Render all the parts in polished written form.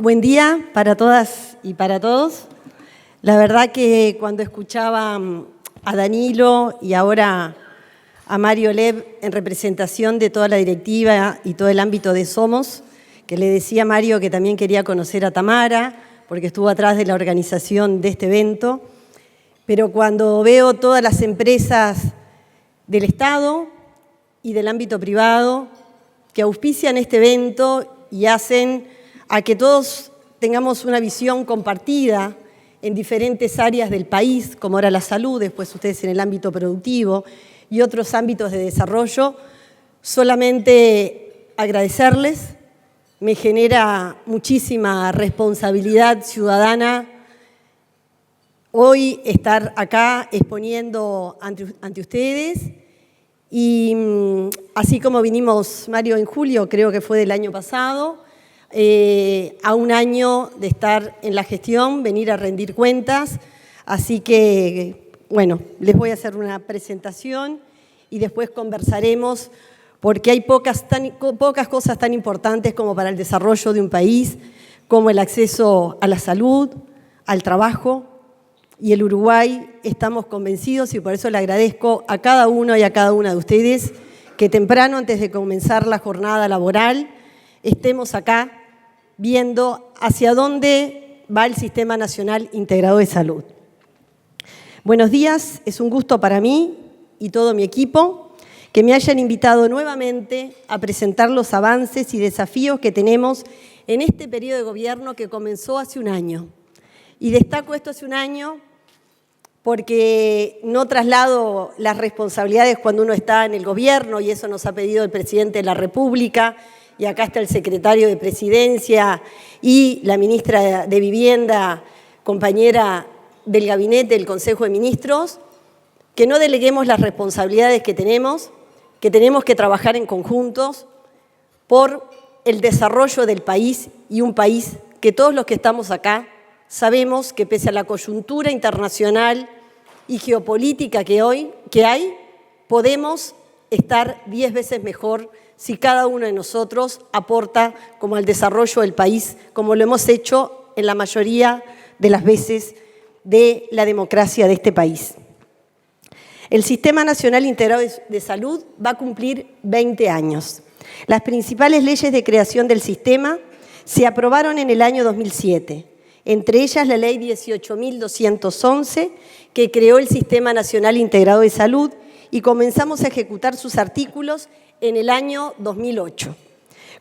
Buen día para todas y para todos. La verdad que cuando escuchaba a Danilo y ahora a Mario Lev en representación de toda la directiva y todo el ámbito de Somos, que le decía a Mario que también quería conocer a Tamara, porque estuvo atrás de la organización de este evento, pero cuando veo todas las empresas del Estado y del ámbito privado que auspician este evento y hacen a que todos tengamos una visión compartida en diferentes áreas del país, como era la salud, después ustedes en el ámbito productivo y otros ámbitos de desarrollo, solamente agradecerles. Me genera muchísima responsabilidad ciudadana hoy estar acá exponiendo ante ustedes y así como vinimos, Mario, en julio, creo que fue del año pasado, a un año de estar en la gestión, venir a rendir cuentas, así que, bueno, les voy a hacer una presentación y después conversaremos porque hay pocas cosas tan importantes como para el desarrollo de un país, como el acceso a la salud, al trabajo, y el Uruguay estamos convencidos y por eso le agradezco a cada uno y a cada una de ustedes que temprano, antes de comenzar la jornada laboral, estemos acá viendo hacia dónde va el Sistema Nacional Integrado de Salud. Buenos días, es un gusto para mí y todo mi equipo que me hayan invitado nuevamente a presentar los avances y desafíos que tenemos en este periodo de gobierno que comenzó hace un año. Y destaco esto hace un año porque no traslado las responsabilidades cuando uno está en el gobierno, y eso nos ha pedido el presidente de la República, y acá está el secretario de Presidencia y la ministra de Vivienda, compañera del gabinete del Consejo de Ministros, que no deleguemos las responsabilidades que tenemos que trabajar en conjuntos por el desarrollo del país, y un país que todos los que estamos acá sabemos que pese a la coyuntura internacional y geopolítica que hay, podemos estar 10 veces mejor si cada uno de nosotros aporta como al desarrollo del país, como lo hemos hecho en la mayoría de las veces de la democracia de este país. El Sistema Nacional Integrado de Salud va a cumplir 20 años. Las principales leyes de creación del sistema se aprobaron en el año 2007, entre ellas la Ley 18.211, que creó el Sistema Nacional Integrado de Salud, y comenzamos a ejecutar sus artículos en el año 2008.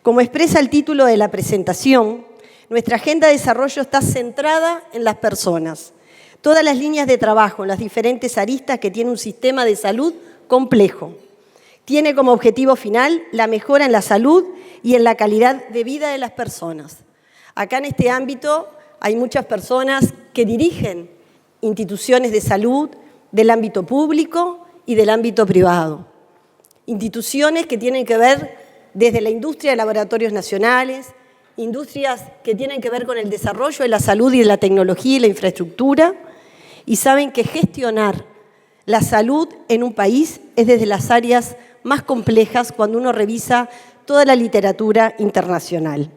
Como expresa el título de la presentación, nuestra agenda de desarrollo está centrada en las personas. Todas las líneas de trabajo, las diferentes aristas que tiene un sistema de salud complejo. Tiene como objetivo final la mejora en la salud y en la calidad de vida de las personas. Acá en este ámbito hay muchas personas que dirigen instituciones de salud del ámbito público y del ámbito privado. Instituciones que tienen que ver desde la industria de laboratorios nacionales, industrias que tienen que ver con el desarrollo de la salud y de la tecnología y la infraestructura, y saben que gestionar la salud en un país es desde las áreas más complejas cuando uno revisa toda la literatura internacional.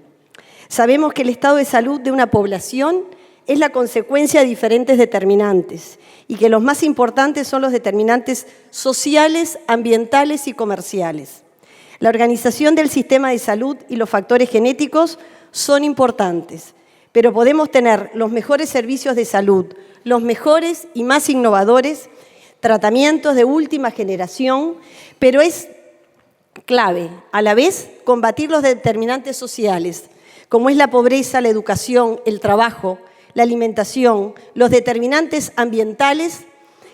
Sabemos que el estado de salud de una población es la consecuencia de diferentes determinantes y que los más importantes son los determinantes sociales, ambientales y comerciales. La organización del sistema de salud y los factores genéticos son importantes, pero podemos tener los mejores servicios de salud, los mejores y más innovadores, tratamientos de última generación, pero es clave a la vez combatir los determinantes sociales, como es la pobreza, la educación, el trabajo, la alimentación, los determinantes ambientales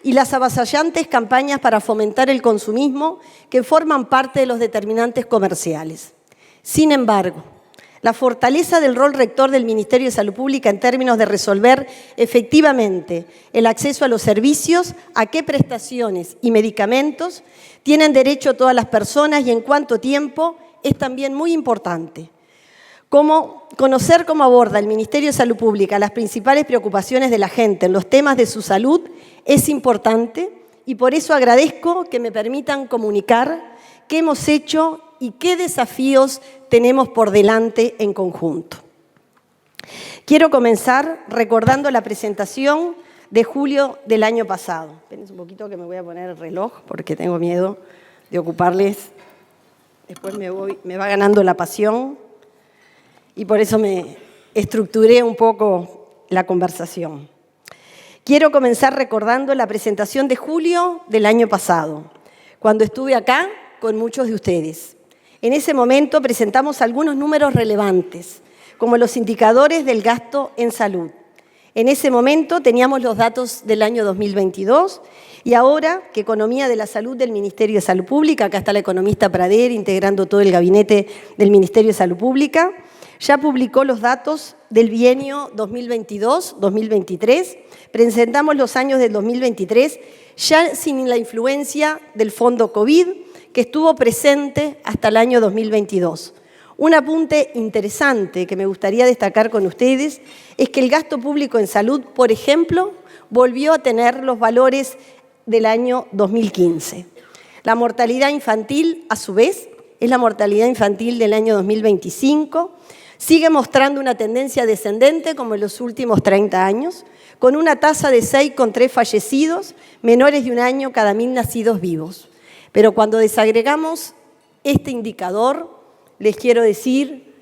y las avasallantes campañas para fomentar el consumismo que forman parte de los determinantes comerciales. Sin embargo, la fortaleza del rol rector del Ministerio de Salud Pública en términos de resolver efectivamente el acceso a los servicios, a qué prestaciones y medicamentos tienen derecho todas las personas y en cuánto tiempo, es también muy importante. Conocer cómo aborda el Ministerio de Salud Pública las principales preocupaciones de la gente en los temas de su salud es importante, y por eso agradezco que me permitan comunicar qué hemos hecho y qué desafíos tenemos por delante en conjunto. Quiero comenzar recordando la presentación de julio del año pasado. Espérense un poquito que me voy a poner el reloj porque tengo miedo de ocuparles. Después me va ganando la pasión y por eso me estructuré un poco la conversación. Quiero comenzar recordando la presentación de julio del año pasado, cuando estuve acá con muchos de ustedes. En ese momento presentamos algunos números relevantes, como los indicadores del gasto en salud. En ese momento teníamos los datos del año 2022 y ahora que Economía de la Salud del Ministerio de Salud Pública, acá está la economista Prader integrando todo el gabinete del Ministerio de Salud Pública, ya publicó los datos del bienio 2022-2023. Presentamos los años del 2023 ya sin la influencia del fondo COVID que estuvo presente hasta el año 2022. Un apunte interesante que me gustaría destacar con ustedes es que el gasto público en salud, por ejemplo, volvió a tener los valores del año 2015. La mortalidad infantil, a su vez, es la mortalidad infantil del año 2025. Sigue mostrando una tendencia descendente como en los últimos 30 años, con una tasa de 6,3 fallecidos menores de un año cada 1.000 nacidos vivos. Pero cuando desagregamos este indicador, les quiero decir,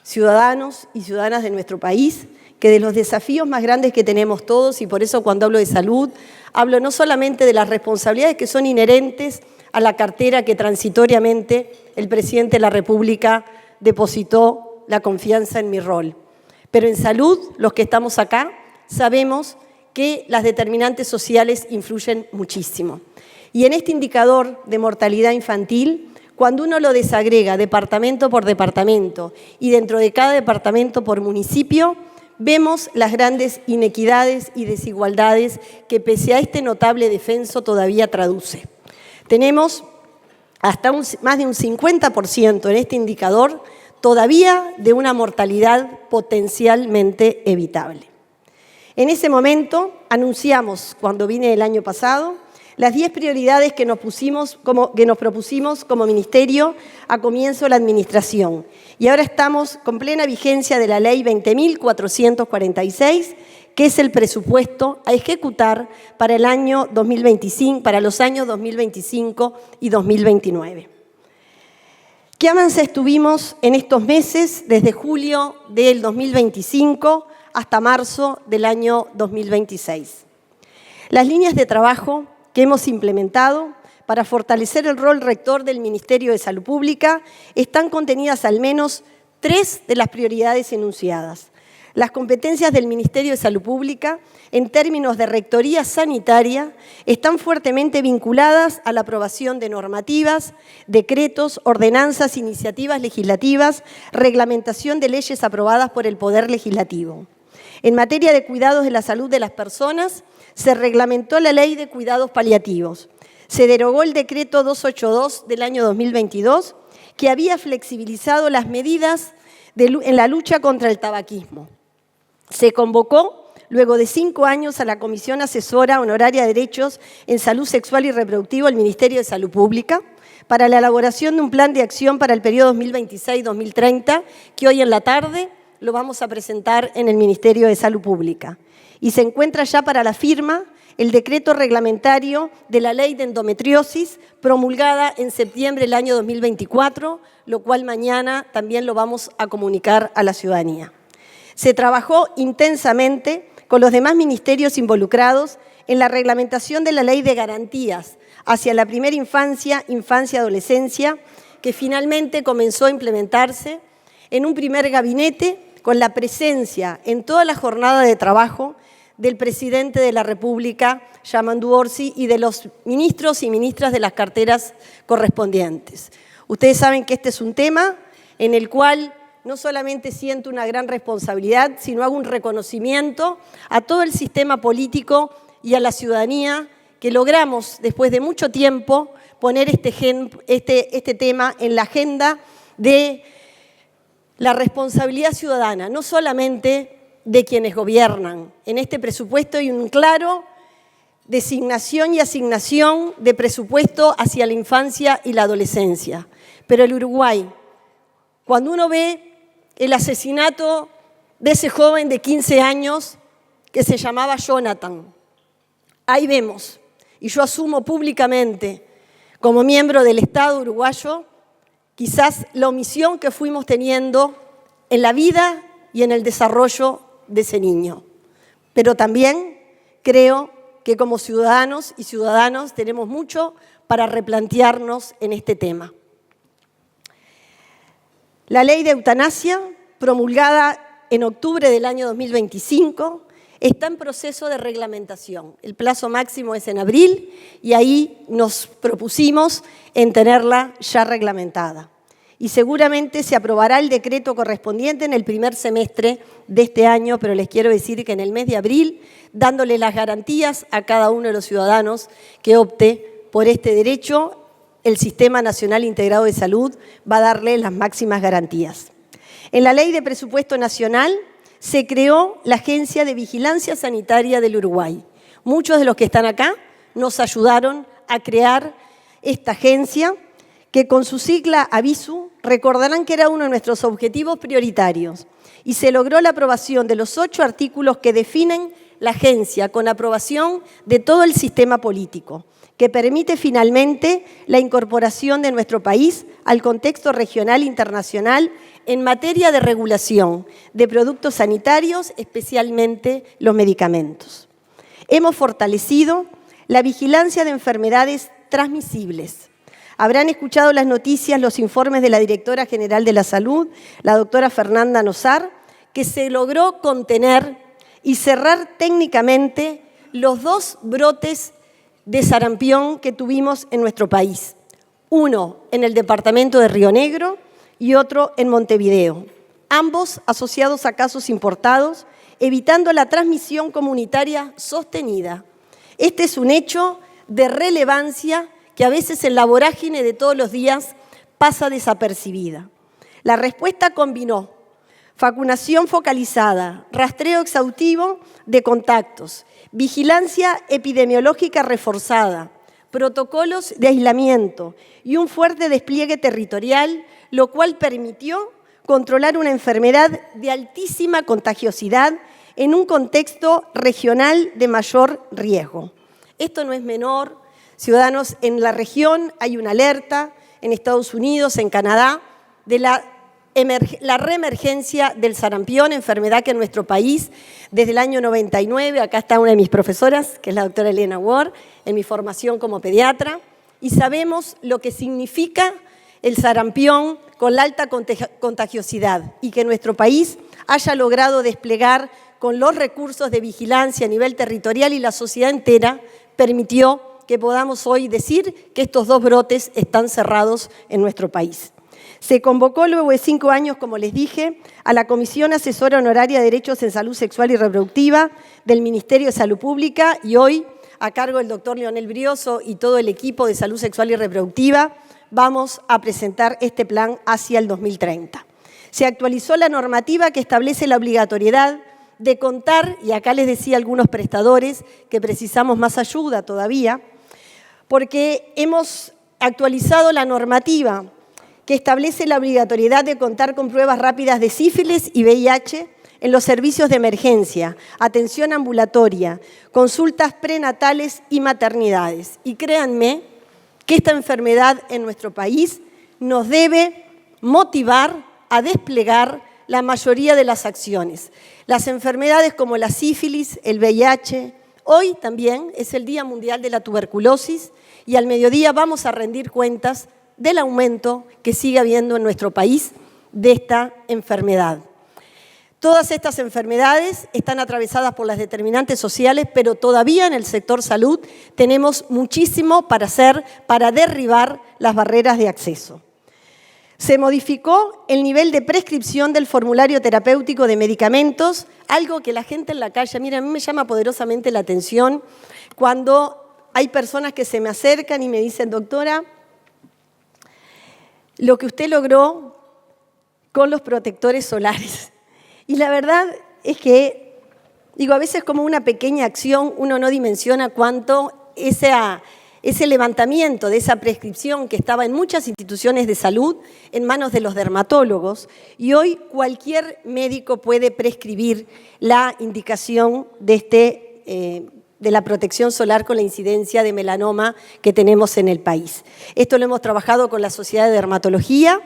ciudadanos y ciudadanas de nuestro país, que de los desafíos más grandes que tenemos todos, y por eso cuando hablo de salud, hablo no solamente de las responsabilidades que son inherentes a la cartera que transitoriamente el presidente de la República depositó la confianza en mi rol. Pero en salud, los que estamos acá, sabemos que las determinantes sociales influyen muchísimo. Y en este indicador de mortalidad infantil, cuando uno lo desagrega departamento por departamento y dentro de cada departamento por municipio, vemos las grandes inequidades y desigualdades que pese a este notable descenso todavía traduce. Tenemos hasta más de un 50% en este indicador todavía de una mortalidad potencialmente evitable. En ese momento anunciamos, cuando vine el año pasado, las 10 prioridades que nos propusimos como ministerio a comienzo de la administración. Y ahora estamos con plena vigencia de la Ley 20.446, que es el presupuesto a ejecutar para el año 2025, para los años 2025 y 2029. ¿Qué avances tuvimos en estos meses, desde julio del 2025 hasta marzo del año 2026? Las líneas de trabajo que hemos implementado para fortalecer el rol rector del Ministerio de Salud Pública están contenidas al menos 3 de las prioridades enunciadas. Las competencias del Ministerio de Salud Pública, en términos de rectoría sanitaria, están fuertemente vinculadas a la aprobación de normativas, decretos, ordenanzas, iniciativas legislativas, reglamentación de leyes aprobadas por el Poder Legislativo. En materia de cuidados de la salud de las personas, se reglamentó la Ley de Cuidados Paliativos. Se derogó el decreto 282 del año 2022, que había flexibilizado las medidas en la lucha contra el tabaquismo. Se convocó, luego de 5 años, a la Comisión Asesora Honoraria de Derechos en Salud Sexual y Reproductiva del Ministerio de Salud Pública para la elaboración de un plan de acción para el periodo 2026-2030, que hoy en la tarde lo vamos a presentar en el Ministerio de Salud Pública. Y se encuentra ya para la firma el decreto reglamentario de la Ley de Endometriosis, promulgada en septiembre del año 2024, lo cual mañana también lo vamos a comunicar a la ciudadanía. Se trabajó intensamente con los demás ministerios involucrados en la reglamentación de la Ley de Garantías hacia la primera infancia, infancia y adolescencia, que finalmente comenzó a implementarse en un primer gabinete con la presencia en toda la jornada de trabajo del presidente de la República, Yamandu Orsi, y de los ministros y ministras de las carteras correspondientes. Ustedes saben que este es un tema en el cual no solamente siento una gran responsabilidad, sino hago un reconocimiento a todo el sistema político y a la ciudadanía que logramos, después de mucho tiempo, poner este tema en la agenda de la responsabilidad ciudadana, no solamente de quienes gobiernan. En este presupuesto hay un claro designación y asignación de presupuesto hacia la infancia y la adolescencia. Pero el Uruguay, cuando uno ve el asesinato de ese joven de 15 años que se llamaba Jonathan. Ahí vemos, y yo asumo públicamente, como miembro del Estado uruguayo, quizás la omisión que fuimos teniendo en la vida y en el desarrollo de ese niño. Pero también creo que como ciudadanos y ciudadanas tenemos mucho para replantearnos en este tema. La ley de eutanasia, promulgada en octubre del año 2025, está en proceso de reglamentación. El plazo máximo es en abril y ahí nos propusimos en tenerla ya reglamentada. Y seguramente se aprobará el decreto correspondiente en el primer semestre de este año, pero les quiero decir que en el mes de abril, dándole las garantías a cada uno de los ciudadanos que opte por este derecho, el Sistema Nacional Integrado de Salud va a darle las máximas garantías. En la Ley de Presupuesto Nacional se creó la Agencia de Vigilancia Sanitaria del Uruguay. Muchos de los que están acá nos ayudaron a crear esta agencia que con su sigla AVISU recordarán que era uno de nuestros objetivos prioritarios y se logró la aprobación de los 8 artículos que definen la agencia con aprobación de todo el sistema político, que permite finalmente la incorporación de nuestro país al contexto regional e internacional en materia de regulación de productos sanitarios, especialmente los medicamentos. Hemos fortalecido la vigilancia de enfermedades transmisibles. Habrán escuchado las noticias, los informes de la Directora General de la Salud, la doctora Fernanda Nosar, que se logró contener y cerrar técnicamente los 2 brotes de sarampión que tuvimos en nuestro país. Uno en el departamento de Río Negro y otro en Montevideo, ambos asociados a casos importados, evitando la transmisión comunitaria sostenida. Este es un hecho de relevancia que a veces en la vorágine de todos los días pasa desapercibida. La respuesta combinó vacunación focalizada, rastreo exhaustivo de contactos, vigilancia epidemiológica reforzada, protocolos de aislamiento y un fuerte despliegue territorial, lo cual permitió controlar una enfermedad de altísima contagiosidad en un contexto regional de mayor riesgo. Esto no es menor. Ciudadanos, en la región hay una alerta, en Estados Unidos, en Canadá, de la reemergencia del sarampión, enfermedad que en nuestro país, desde el año 99, acá está una de mis profesoras, que es la doctora Elena Ward, en mi formación como pediatra, y sabemos lo que significa el sarampión con la alta contagiosidad y que nuestro país haya logrado desplegar con los recursos de vigilancia a nivel territorial y la sociedad entera permitió que podamos hoy decir que estos 2 brotes están cerrados en nuestro país. Se convocó luego de 5 años, como les dije, a la Comisión Asesora Honoraria de Derechos en Salud Sexual y Reproductiva del Ministerio de Salud Pública y hoy, a cargo del doctor Leonel Brioso y todo el equipo de Salud Sexual y Reproductiva, vamos a presentar este plan hacia el 2030. Se actualizó la normativa que establece la obligatoriedad de contar, y acá les decía a algunos prestadores que precisamos más ayuda todavía, porque hemos actualizado la normativa que establece la obligatoriedad de contar con pruebas rápidas de sífilis y VIH en los servicios de emergencia, atención ambulatoria, consultas prenatales y maternidades. Y créanme que esta enfermedad en nuestro país nos debe motivar a desplegar la mayoría de las acciones. Las enfermedades como la sífilis, el VIH, hoy también es el Día Mundial de la Tuberculosis y al mediodía vamos a rendir cuentas del aumento que sigue habiendo en nuestro país de esta enfermedad. Todas estas enfermedades están atravesadas por las determinantes sociales, pero todavía en el sector salud tenemos muchísimo para hacer para derribar las barreras de acceso. Se modificó el nivel de prescripción del formulario terapéutico de medicamentos, algo que la gente en la calle, mira, a mí me llama poderosamente la atención cuando hay personas que se me acercan y me dicen, doctora, lo que usted logró con los protectores solares. Y la verdad es que, digo, a veces como una pequeña acción uno no dimensiona cuánto esa ese levantamiento de esa prescripción que estaba en muchas instituciones de salud en manos de los dermatólogos, y hoy cualquier médico puede prescribir la indicación de la protección solar con la incidencia de melanoma que tenemos en el país. Esto lo hemos trabajado con la Sociedad de Dermatología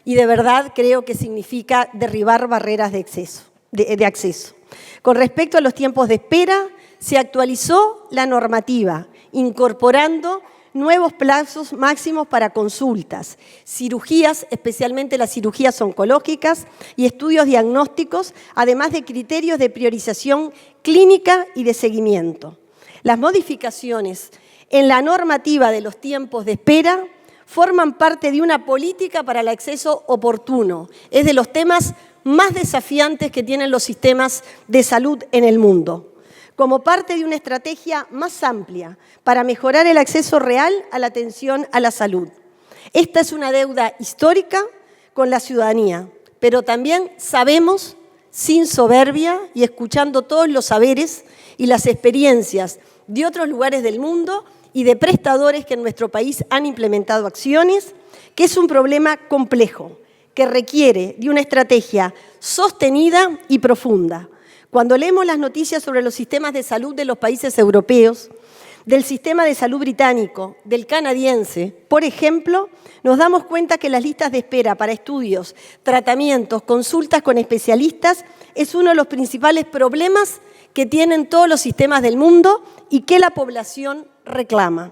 y de verdad creo que significa derribar barreras de acceso. Con respecto a los tiempos de espera, se actualizó la normativa, incorporando nuevos plazos máximos para consultas, cirugías, especialmente las cirugías oncológicas y estudios diagnósticos, además de criterios de priorización clínica y de seguimiento. Las modificaciones en la normativa de los tiempos de espera forman parte de una política para el acceso oportuno. Es de los temas más desafiantes que tienen los sistemas de salud en el mundo, como parte de una estrategia más amplia para mejorar el acceso real a la atención a la salud. Esta es una deuda histórica con la ciudadanía, pero también sabemos, sin soberbia y escuchando todos los saberes y las experiencias de otros lugares del mundo y de prestadores que en nuestro país han implementado acciones, que es un problema complejo, que requiere de una estrategia sostenida y profunda. Cuando leemos las noticias sobre los sistemas de salud de los países europeos, del sistema de salud británico, del canadiense, por ejemplo, nos damos cuenta que las listas de espera para estudios, tratamientos, consultas con especialistas es uno de los principales problemas que tienen todos los sistemas del mundo y que la población reclama.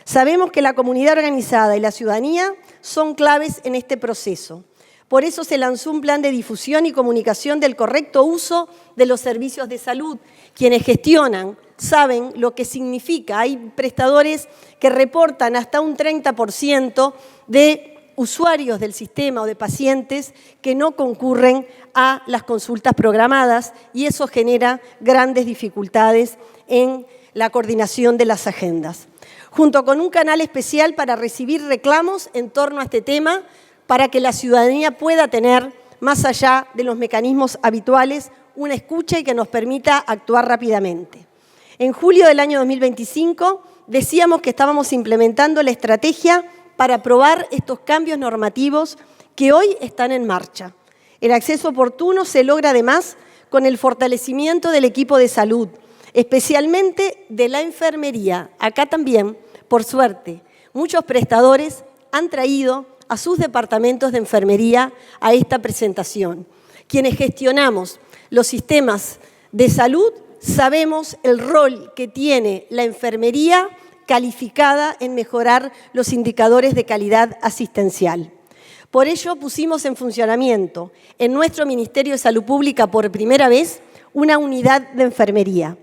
Sabemos que la comunidad organizada y la ciudadanía son claves en este proceso. Por eso se lanzó un plan de difusión y comunicación del correcto uso de los servicios de salud. Quienes gestionan saben lo que significa. Hay prestadores que reportan hasta un 30% de usuarios del sistema o de pacientes que no concurren a las consultas programadas y eso genera grandes dificultades en la coordinación de las agendas. Junto con un canal especial para recibir reclamos en torno a este tema, para que la ciudadanía pueda tener, más allá de los mecanismos habituales, una escucha y que nos permita actuar rápidamente. En julio del año 2025 decíamos que estábamos implementando la estrategia para aprobar estos cambios normativos que hoy están en marcha. El acceso oportuno se logra además con el fortalecimiento del equipo de salud, especialmente de la enfermería. Acá también, por suerte, muchos prestadores han traído a sus departamentos de enfermería a esta presentación. Quienes gestionamos los sistemas de salud sabemos el rol que tiene la enfermería calificada en mejorar los indicadores de calidad asistencial. Por ello pusimos en funcionamiento en nuestro Ministerio de Salud Pública por primera vez una unidad de enfermería.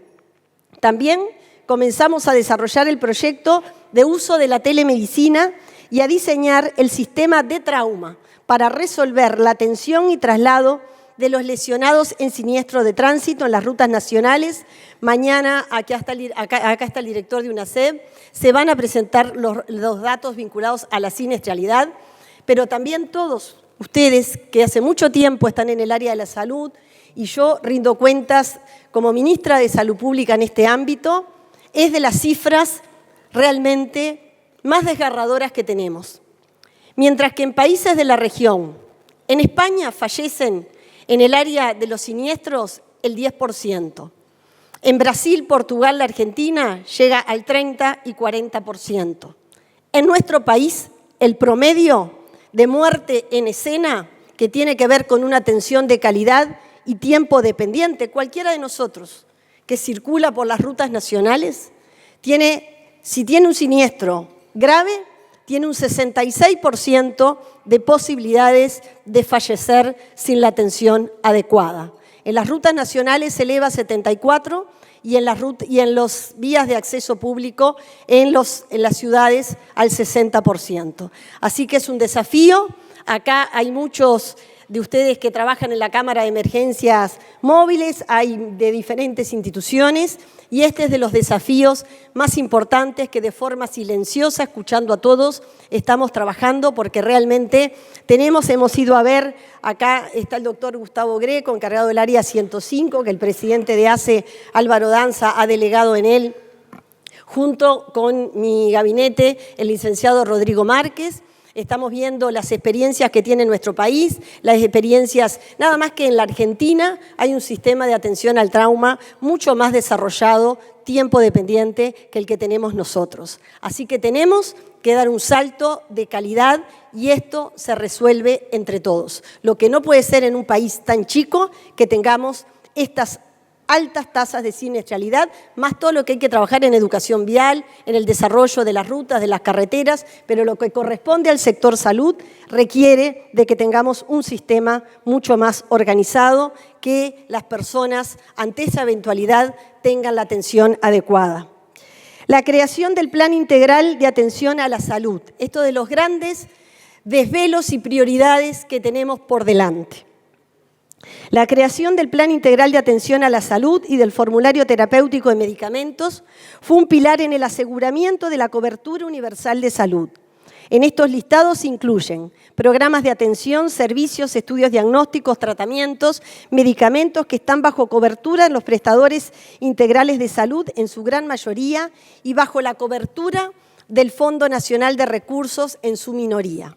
También comenzamos a desarrollar el proyecto de uso de la telemedicina y a diseñar el sistema de trauma para resolver la atención y traslado de los lesionados en siniestro de tránsito en las rutas nacionales. Mañana, acá está el director de UNACEB, se van a presentar los datos vinculados a la siniestralidad, pero también todos ustedes que hace mucho tiempo están en el área de la salud, y yo rindo cuentas como ministra de Salud Pública en este ámbito, es de las cifras realmente más desgarradoras que tenemos. Mientras que en países de la región, en España fallecen en el área de los siniestros el 10%. En Brasil, Portugal, la Argentina llega al 30 y 40%. En nuestro país, el promedio de muerte en escena, que tiene que ver con una atención de calidad y tiempo dependiente, cualquiera de nosotros que circula por las rutas nacionales, si tiene un siniestro grave, tiene un 66% de posibilidades de fallecer sin la atención adecuada. En las rutas nacionales se eleva a 74% y en las vías de acceso público en las ciudades al 60%. Así que es un desafío. Acá hay muchos de ustedes que trabajan en la Cámara de Emergencias Móviles, hay de diferentes instituciones, y este es de los desafíos más importantes que de forma silenciosa, escuchando a todos, estamos trabajando porque realmente hemos ido a ver, acá está el doctor Gustavo Greco, encargado del área 105, que el presidente de ACE, Álvaro Danza, ha delegado en él junto con mi gabinete, el licenciado Rodrigo Márquez. Estamos viendo las experiencias que tiene nuestro país, las experiencias, nada más que en la Argentina hay un sistema de atención al trauma mucho más desarrollado, tiempo dependiente, que el que tenemos nosotros. Así que tenemos que dar un salto de calidad y esto se resuelve entre todos. Lo que no puede ser en un país tan chico que tengamos estas altas tasas de siniestralidad, más todo lo que hay que trabajar en educación vial, en el desarrollo de las rutas, de las carreteras, pero lo que corresponde al sector salud requiere de que tengamos un sistema mucho más organizado, que las personas ante esa eventualidad tengan la atención adecuada. La creación del Plan Integral de Atención a la Salud, esto de los grandes desvelos y prioridades que tenemos por delante. La creación del Plan Integral de Atención a la Salud y del Formulario Terapéutico de Medicamentos fue un pilar en el aseguramiento de la cobertura universal de salud. En estos listados se incluyen programas de atención, servicios, estudios diagnósticos, tratamientos, medicamentos que están bajo cobertura en los prestadores integrales de salud en su gran mayoría y bajo la cobertura del Fondo Nacional de Recursos en su minoría.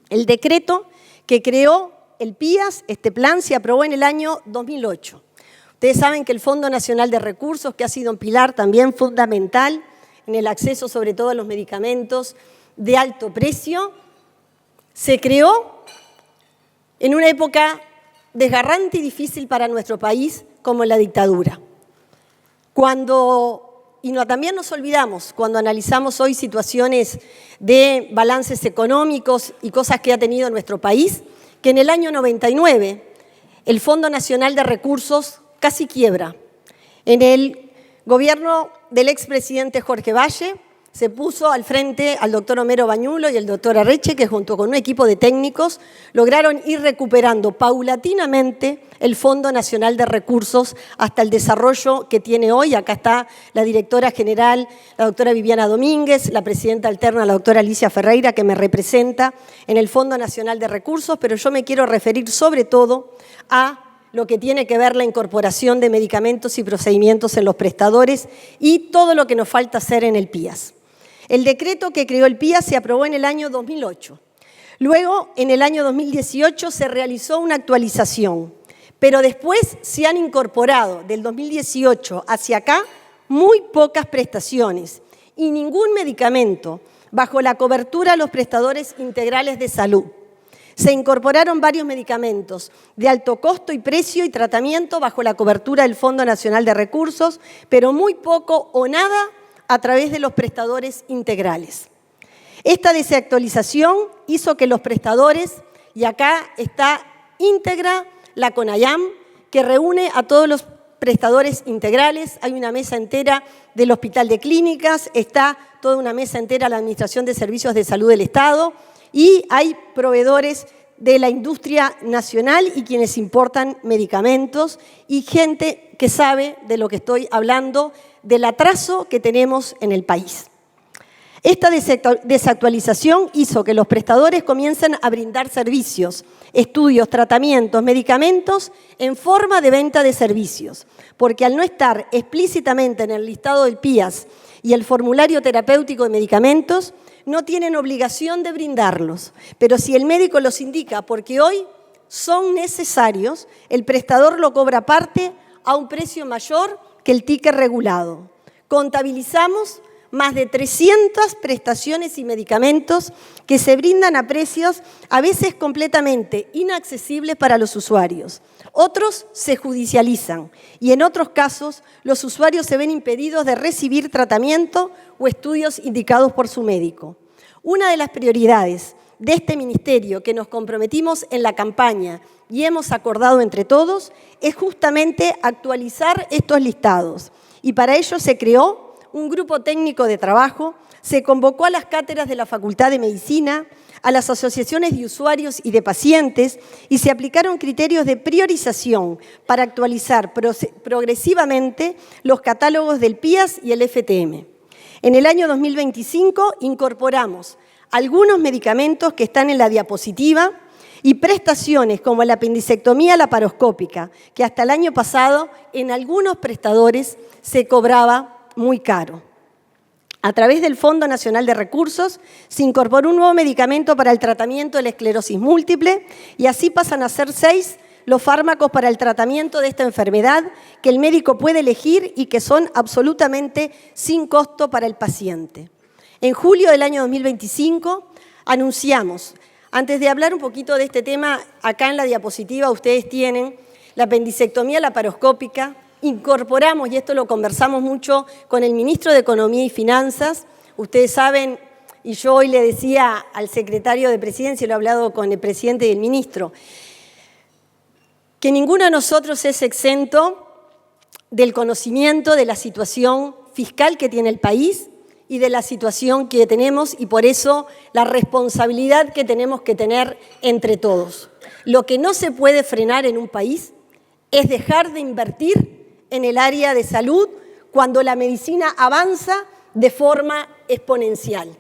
El decreto que creó el PIAS, este plan, se aprobó en el año 2008. Ustedes saben que el Fondo Nacional de Recursos, que ha sido un pilar también fundamental en el acceso sobre todo a los medicamentos de alto precio, se creó en una época desgarrante y difícil para nuestro país como la dictadura. También nos olvidamos, cuando analizamos hoy situaciones de balances económicos y cosas que ha tenido nuestro país, que en el año 99 el Fondo Nacional de Recursos casi quiebra. En el gobierno del expresidente Jorge Valle se puso al frente al doctor Homero Bañulo y el doctor Arreche, que junto con un equipo de técnicos lograron ir recuperando paulatinamente el Fondo Nacional de Recursos hasta el desarrollo que tiene hoy. Acá está la directora general, la doctora Viviana Domínguez, la presidenta alterna, la doctora Alicia Ferreira, que me representa en el Fondo Nacional de Recursos, pero yo me quiero referir sobre todo a lo que tiene que ver la incorporación de medicamentos y procedimientos en los prestadores y todo lo que nos falta hacer en el PIAS. El decreto que creó el PIAS se aprobó en el año 2008. Luego, en el año 2018, se realizó una actualización, pero después se han incorporado, del 2018 hacia acá, muy pocas prestaciones y ningún medicamento bajo la cobertura de los prestadores integrales de salud. Se incorporaron varios medicamentos de alto costo y precio y tratamiento bajo la cobertura del Fondo Nacional de Recursos, pero muy poco o nada a través de los prestadores integrales. Esta desactualización hizo que los prestadores, y acá está íntegra la CONAIAM, que reúne a todos los prestadores integrales, hay una mesa entera del Hospital de Clínicas, está toda una mesa entera la Administración de Servicios de Salud del Estado y hay proveedores de la industria nacional y quienes importan medicamentos y gente que sabe de lo que estoy hablando, del atraso que tenemos en el país. Esta desactualización hizo que los prestadores comiencen a brindar servicios, estudios, tratamientos, medicamentos en forma de venta de servicios, porque al no estar explícitamente en el listado del PIAS y el formulario terapéutico de medicamentos, no tienen obligación de brindarlos, pero si el médico los indica porque hoy son necesarios, el prestador lo cobra aparte a un precio mayor que el ticket regulado. Contabilizamos más de 300 prestaciones y medicamentos que se brindan a precios a veces completamente inaccesibles para los usuarios. Otros se judicializan y en otros casos los usuarios se ven impedidos de recibir tratamiento o estudios indicados por su médico. Una de las prioridades de este ministerio que nos comprometimos en la campaña y hemos acordado entre todos es justamente actualizar estos listados y para ello se creó un grupo técnico de trabajo, se convocó a las cátedras de la Facultad de Medicina, a las asociaciones de usuarios y de pacientes y se aplicaron criterios de priorización para actualizar progresivamente los catálogos del PIAS y el FTM. En el año 2025 incorporamos algunos medicamentos que están en la diapositiva y prestaciones como la apendicectomía laparoscópica, que hasta el año pasado en algunos prestadores se cobraba muy caro. A través del Fondo Nacional de Recursos se incorporó un nuevo medicamento para el tratamiento de la esclerosis múltiple y así pasan a ser 6 los fármacos para el tratamiento de esta enfermedad que el médico puede elegir y que son absolutamente sin costo para el paciente. En julio del año 2025 anunciamos, antes de hablar un poquito de este tema, acá en la diapositiva ustedes tienen la apendicectomía laparoscópica. Incorporamos, y esto lo conversamos mucho con el ministro de Economía y Finanzas, ustedes saben, y yo hoy le decía al secretario de Presidencia, y lo he hablado con el presidente y el ministro, que ninguno de nosotros es exento del conocimiento de la situación fiscal que tiene el país y de la situación que tenemos, y por eso la responsabilidad que tenemos que tener entre todos. Lo que no se puede frenar en un país es dejar de invertir en el área de salud cuando la medicina avanza de forma exponencial.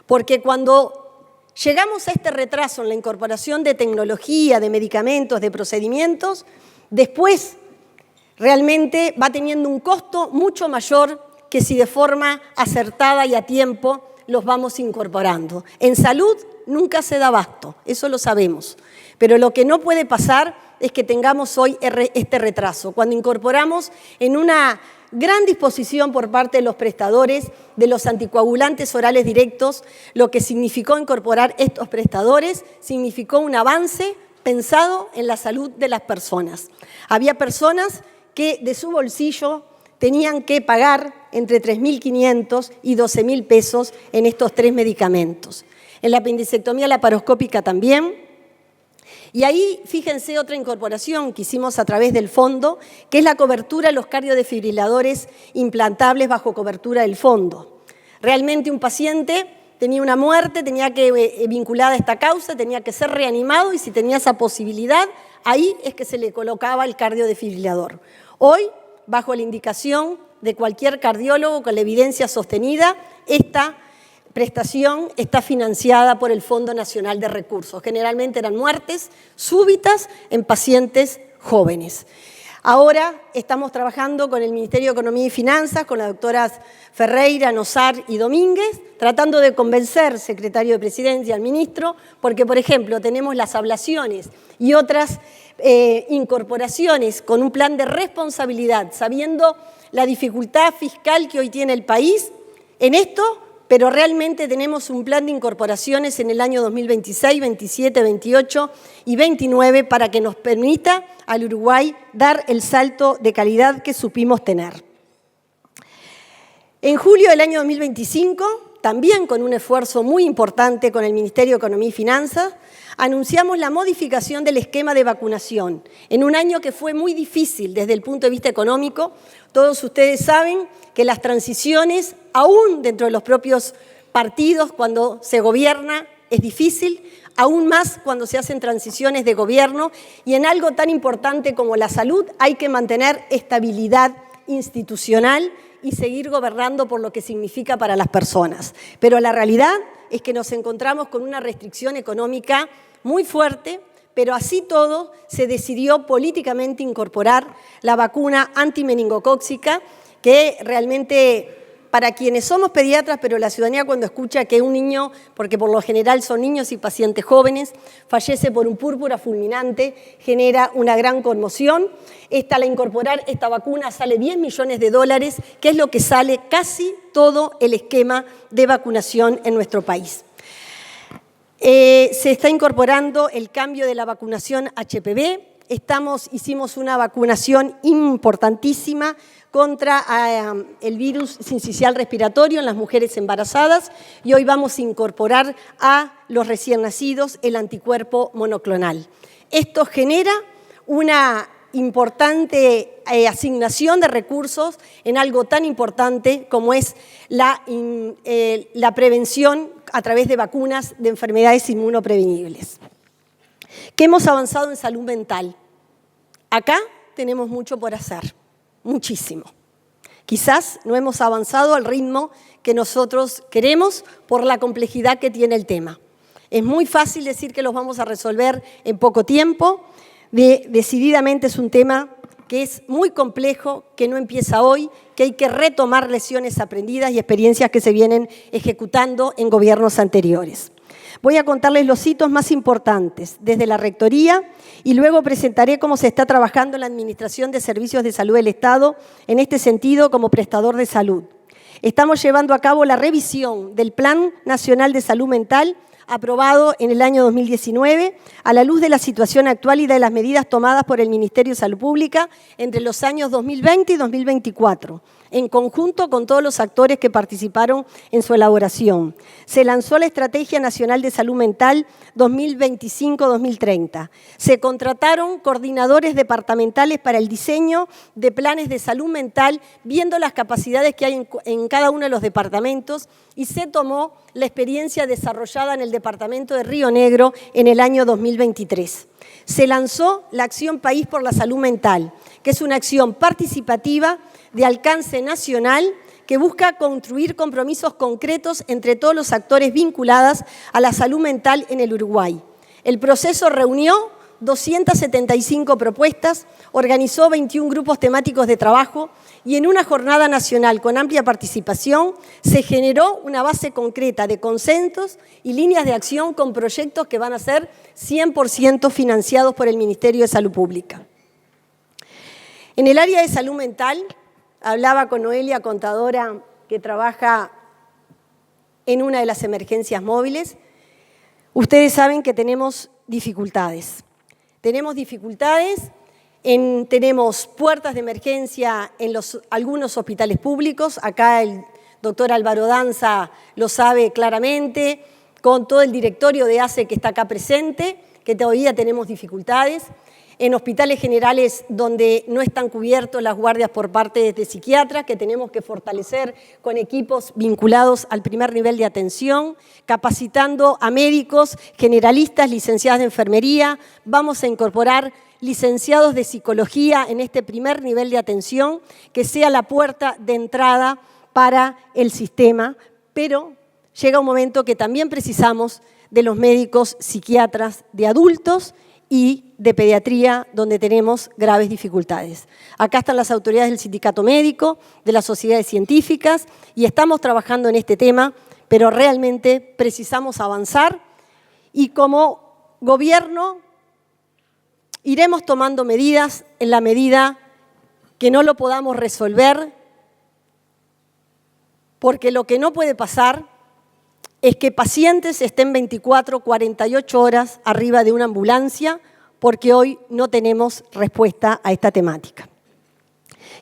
Porque cuando llegamos a este retraso en la incorporación de tecnología, de medicamentos, de procedimientos, después realmente va teniendo un costo mucho mayor que si de forma acertada y a tiempo los vamos incorporando. En salud nunca se da abasto, eso lo sabemos. Pero lo que no puede pasar es que tengamos hoy este retraso. Cuando incorporamos en una gran disposición por parte de los prestadores de los anticoagulantes orales directos, lo que significó incorporar estos prestadores significó un avance pensado en la salud de las personas. Había personas que de su bolsillo tenían que pagar entre 3.500 y 12.000 pesos en estos 3 medicamentos. En la apendicectomía laparoscópica también. Y ahí, fíjense, otra incorporación que hicimos a través del fondo, que es la cobertura de los cardiodefibriladores implantables bajo cobertura del fondo. Realmente un paciente tenía una muerte, tenía que vinculada a esta causa, tenía que ser reanimado y si tenía esa posibilidad, ahí es que se le colocaba el cardiodefibrilador. Hoy, bajo la indicación de cualquier cardiólogo con la evidencia sostenida, esta prestación está financiada por el Fondo Nacional de Recursos. Generalmente eran muertes súbitas en pacientes jóvenes. Ahora estamos trabajando con el Ministerio de Economía y Finanzas, con las doctoras Ferreira, Nosar y Domínguez, tratando de convencer, secretario de Presidencia, al ministro, porque, por ejemplo, tenemos las ablaciones y otras incorporaciones con un plan de responsabilidad, sabiendo la dificultad fiscal que hoy tiene el país en esto, pero realmente tenemos un plan de incorporaciones en el año 2026, 27, 28 y 29 para que nos permita al Uruguay dar el salto de calidad que supimos tener. En julio del año 2025, también con un esfuerzo muy importante con el Ministerio de Economía y Finanzas, anunciamos la modificación del esquema de vacunación. En un año que fue muy difícil desde el punto de vista económico, todos ustedes saben que las transiciones, aún dentro de los propios partidos, cuando se gobierna, es difícil, aún más cuando se hacen transiciones de gobierno, y en algo tan importante como la salud hay que mantener estabilidad institucional y seguir gobernando por lo que significa para las personas. Pero la realidad es que nos encontramos con una restricción económica muy fuerte, pero así todo se decidió políticamente incorporar la vacuna antimeningocócica, que realmente para quienes somos pediatras, pero la ciudadanía cuando escucha que un niño, porque por lo general son niños y pacientes jóvenes, fallece por un púrpura fulminante, genera una gran conmoción. Al incorporar esta vacuna sale $10 millones, que es lo que sale casi todo el esquema de vacunación en nuestro país. Se está incorporando el cambio de la vacunación HPV. Hicimos una vacunación importantísima contra el virus sincicial respiratorio en las mujeres embarazadas y hoy vamos a incorporar a los recién nacidos el anticuerpo monoclonal. Esto genera una importante asignación de recursos en algo tan importante como es la prevención a través de vacunas de enfermedades inmunoprevenibles. ¿Qué hemos avanzado en salud mental? Acá tenemos mucho por hacer, muchísimo. Quizás no hemos avanzado al ritmo que nosotros queremos por la complejidad que tiene el tema. Es muy fácil decir que los vamos a resolver en poco tiempo. Decididamente es un tema que es muy complejo, que no empieza hoy, que hay que retomar lecciones aprendidas y experiencias que se vienen ejecutando en gobiernos anteriores. Voy a contarles los hitos más importantes desde la Rectoría y luego presentaré cómo se está trabajando en la Administración de Servicios de Salud del Estado en este sentido como prestador de salud. Estamos llevando a cabo la revisión del Plan Nacional de Salud Mental aprobado en el año 2019 a la luz de la situación actual y de las medidas tomadas por el Ministerio de Salud Pública entre los años 2020 y 2024, en conjunto con todos los actores que participaron en su elaboración. Se lanzó la Estrategia Nacional de Salud Mental 2025-2030. Se contrataron coordinadores departamentales para el diseño de planes de salud mental, viendo las capacidades que hay en cada uno de los departamentos, y se tomó la experiencia desarrollada en el departamento de Río Negro en el año 2023. Se lanzó la Acción País por la Salud Mental, que es una acción participativa de alcance nacional que busca construir compromisos concretos entre todos los actores vinculados a la salud mental en el Uruguay. El proceso reunió 275 propuestas, organizó 21 grupos temáticos de trabajo y en una jornada nacional con amplia participación se generó una base concreta de consensos y líneas de acción con proyectos que van a ser 100% financiados por el Ministerio de Salud Pública. En el área de salud mental, hablaba con Noelia, contadora que trabaja en una de las emergencias móviles. Ustedes saben que tenemos dificultades. Tenemos dificultades, tenemos puertas de emergencia en algunos hospitales públicos. Acá el doctor Álvaro Danza lo sabe claramente, con todo el directorio de ACE que está acá presente, que todavía tenemos dificultades. En hospitales generales donde no están cubiertos las guardias por parte de psiquiatras, que tenemos que fortalecer con equipos vinculados al primer nivel de atención, capacitando a médicos, generalistas, licenciadas de enfermería. Vamos a incorporar licenciados de psicología en este primer nivel de atención, que sea la puerta de entrada para el sistema, pero llega un momento que también precisamos de los médicos psiquiatras de adultos y de pediatría, donde tenemos graves dificultades. Acá están las autoridades del sindicato médico, de las sociedades científicas, y estamos trabajando en este tema, pero realmente precisamos avanzar y como gobierno iremos tomando medidas en la medida que no lo podamos resolver, porque lo que no puede pasar es que pacientes estén 24, 48 horas arriba de una ambulancia, porque hoy no tenemos respuesta a esta temática.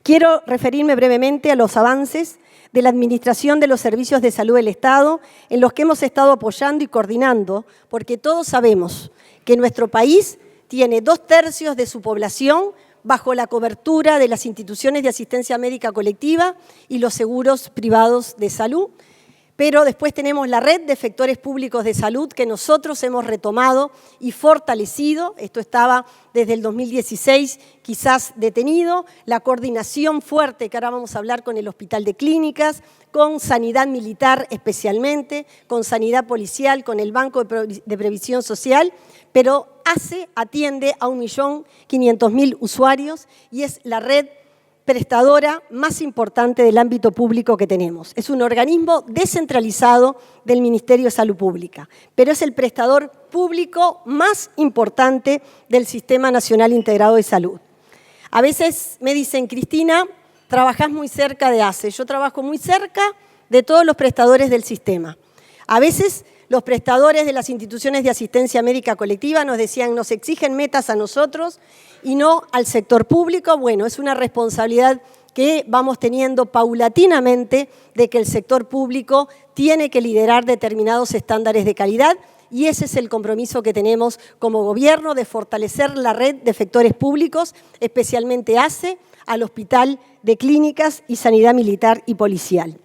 Quiero referirme brevemente a los avances de la Administración de los Servicios de Salud del Estado, en los que hemos estado apoyando y coordinando, porque todos sabemos que nuestro país tiene 2/3 de su población bajo la cobertura de las instituciones de asistencia médica colectiva y los seguros privados de salud, pero después tenemos la red de efectores públicos de salud que nosotros hemos retomado y fortalecido. Esto estaba desde el 2016 quizás detenido. La coordinación fuerte que ahora vamos a hablar con el Hospital de Clínicas, con Sanidad Militar especialmente, con Sanidad Policial, con el Banco de Previsión Social, pero atiende a 1.500.000 usuarios y es la red prestadora más importante del ámbito público que tenemos. Es un organismo descentralizado del Ministerio de Salud Pública, pero es el prestador público más importante del Sistema Nacional Integrado de Salud. A veces me dicen, Cristina, trabajás muy cerca de ACE. Yo trabajo muy cerca de todos los prestadores del sistema. A veces los prestadores de las instituciones de asistencia médica colectiva nos decían, nos exigen metas a nosotros y no al sector público. Bueno, es una responsabilidad que vamos teniendo paulatinamente de que el sector público tiene que liderar determinados estándares de calidad y ese es el compromiso que tenemos como gobierno de fortalecer la red de efectores públicos, especialmente ACE, al Hospital de Clínicas y Sanidad Militar y Policial.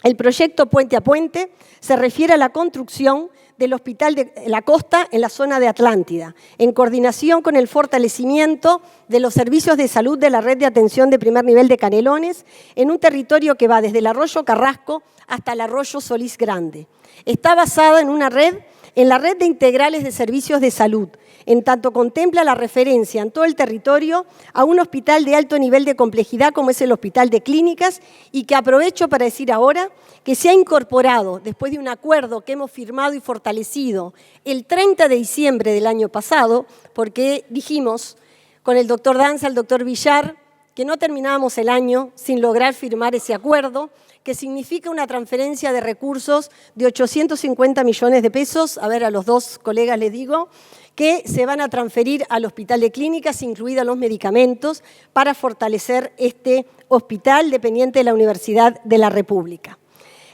El proyecto Puente a Puente se refiere a la construcción del Hospital de la Costa en la zona de Atlántida, en coordinación con el fortalecimiento de los servicios de salud de la red de atención de primer nivel de Canelones, en un territorio que va desde el Arroyo Carrasco hasta el Arroyo Solís Grande. Está basada en una red en la red de integrales de servicios de salud, en tanto contempla la referencia en todo el territorio a un hospital de alto nivel de complejidad como es el Hospital de Clínicas, y que aprovecho para decir ahora que se ha incorporado, después de un acuerdo que hemos firmado y fortalecido el 30 de diciembre del año pasado, porque dijimos con el doctor Danza, el doctor Villar, que no terminábamos el año sin lograr firmar ese acuerdo, que significa una transferencia de recursos de 850 millones de pesos, a ver, a los dos colegas les digo, que se van a transferir al Hospital de Clínicas, incluidos los medicamentos, para fortalecer este hospital dependiente de la Universidad de la República.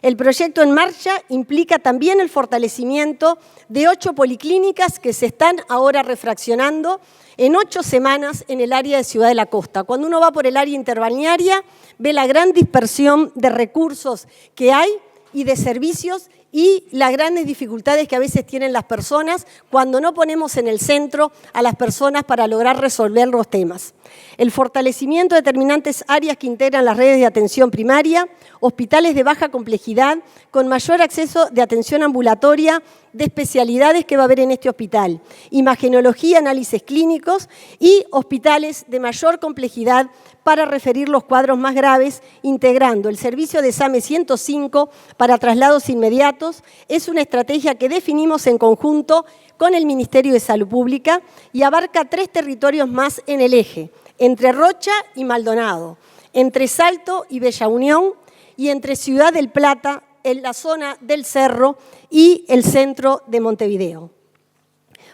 El proyecto en marcha implica también el fortalecimiento de 8 policlínicas que se están ahora refraccionando en 8 semanas en el área de Ciudad de la Costa. Cuando uno va por el área interbalnearia, ve la gran dispersión de recursos que hay y de servicios y las grandes dificultades que a veces tienen las personas cuando no ponemos en el centro a las personas para lograr resolver los temas. El fortalecimiento de determinantes áreas que integran las redes de atención primaria, hospitales de baja complejidad, con mayor acceso de atención ambulatoria, de especialidades que va a haber en este hospital, imagenología, análisis clínicos y hospitales de mayor complejidad para referir los cuadros más graves, integrando el servicio de SAME 105 para traslados inmediatos. Es una estrategia que definimos en conjunto con el Ministerio de Salud Pública y abarca 3 territorios más en el eje, entre Rocha y Maldonado, entre Salto y Bella Unión y entre Ciudad del Plata, en la zona del Cerro y el centro de Montevideo.